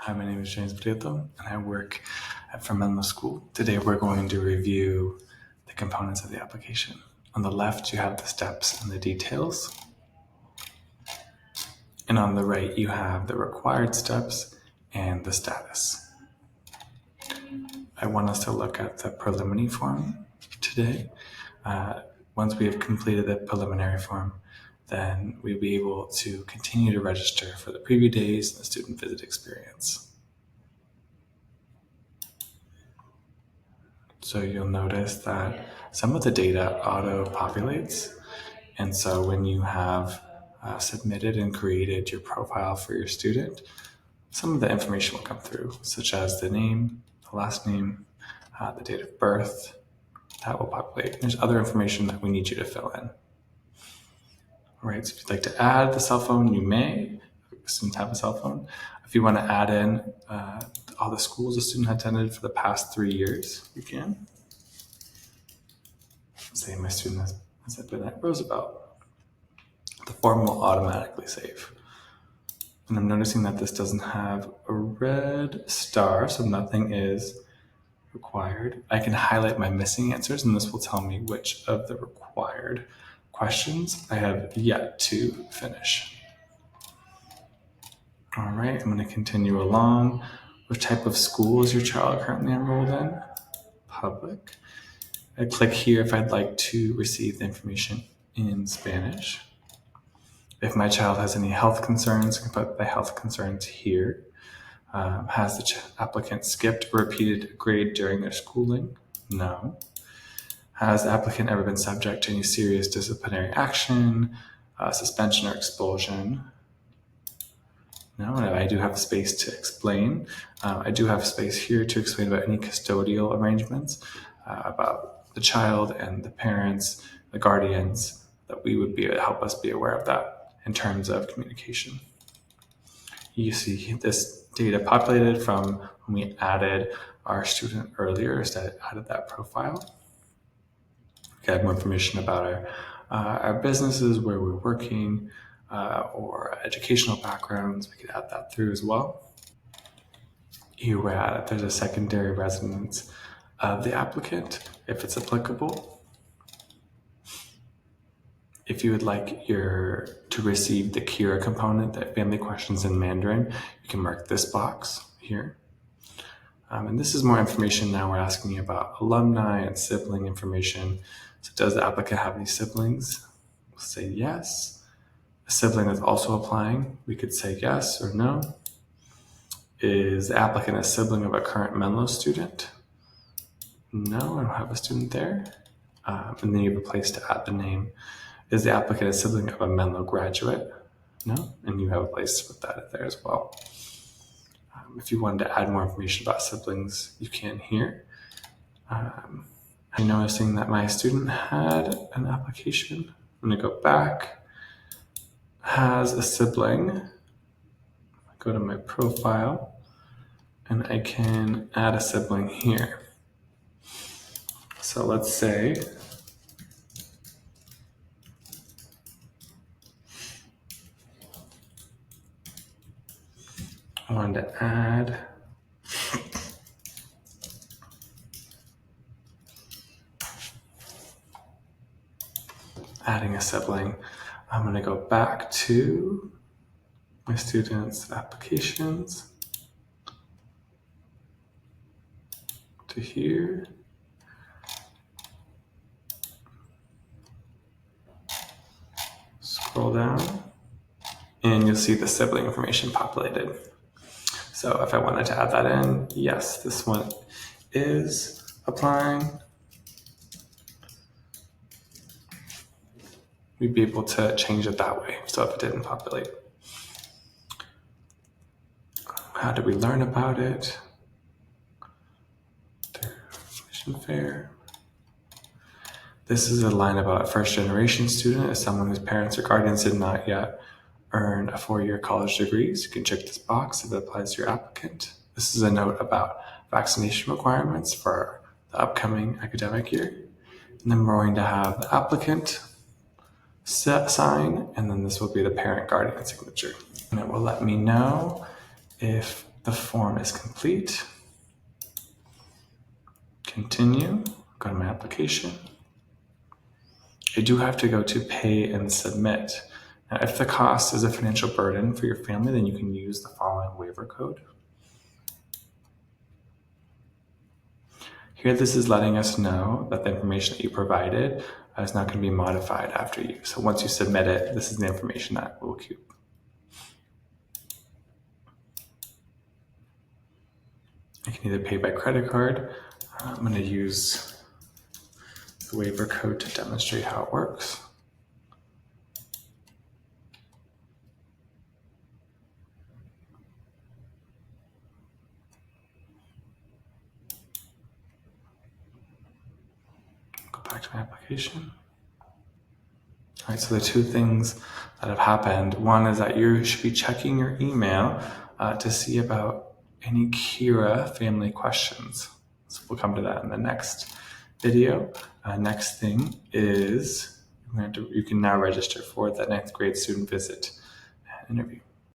Hi, my name is James Prieto, and I work at Menlo School. Today, we're going to review the components of the application. On the left, you have the steps and the details. And on the right, you have the required steps and the status. I want us to look at the preliminary form today. Once we have completed the preliminary form, then we'll be able to continue to register for the preview days and the student visit experience. So you'll notice that some of the data auto-populates. And so when you have submitted and created your profile for your student, some of the information will come through, such as the name, the last name, the date of birth, that will populate. There's other information that we need you to fill in. All right, so if you'd like to add the cell phone, you may. Students have a cell phone. If you want to add in all the schools a student attended for the past 3 years, you can. Say my student has been at Roosevelt. The form will automatically save. And I'm noticing that this doesn't have a red star, so nothing is required. I can highlight my missing answers, and this will tell me which of the required questions I have yet to finish. All right, I'm going to continue along. What type of school is your child currently enrolled in? Public. I click here if I'd like to receive the information in Spanish. If my child has any health concerns, I can put the health concerns here. Has the applicant skipped or repeated a grade during their schooling? No. Has the applicant ever been subject to any serious disciplinary action, suspension, or expulsion? No, and I do have space to explain. I do have space here to explain about any custodial arrangements, about the child and the parents, the guardians, that we would be able to help us be aware of that in terms of communication. You see this data populated from when we added our student earlier, so I added that profile. We can add more information about our businesses, where we're working, or educational backgrounds. We could add that through as well. Here we're at, there's a secondary residence of the applicant, if it's applicable. If you would like to receive the Kira component, that family questions in Mandarin, you can mark this box here. And this is more information now we're asking you about alumni and sibling information. So does the applicant have any siblings? We'll say yes. A sibling that's also applying, we could say yes or no. Is the applicant a sibling of a current Menlo student? No, I don't have a student there. And then you have a place to add the name. Is the applicant a sibling of a Menlo graduate? No, and you have a place to put that there as well. If you wanted to add more information about siblings, you can here. I'm noticing that my student had an application. I'm going to go back. Has a sibling. Go to my profile, and I can add a sibling here. So let's say I wanted to adding a sibling. I'm going to go back to my students' applications, to here. Scroll down, and you'll see the sibling information populated. So if I wanted to add that in, yes, this one is applying. We'd be able to change it that way, so if it didn't populate. How did we learn about it? Mission fair. This is a line about a first-generation student as someone whose parents or guardians did not yet earn a 4-year college degree. So you can check this box if it applies to your applicant. This is a note about vaccination requirements for the upcoming academic year. And then we're going to have the applicant sign, and then this will be the parent guardian signature. And it will let me know if The form is complete. Continue, go to my application. I do have to go to pay and submit. Now, if the cost is a financial burden for your family, then you can use the following waiver code. Here, this is letting us know that the information that you provided is not going to be modified after you. So once you submit it, this is the information that we'll keep. I can either pay by credit card. I'm going to use the waiver code to demonstrate how it works. Go back to my application. All right, so the two things that have happened. One is that you should be checking your email to see about any Kira family questions. So we'll come to that in the next video. Next thing is you can now register for the 9th grade student visit interview.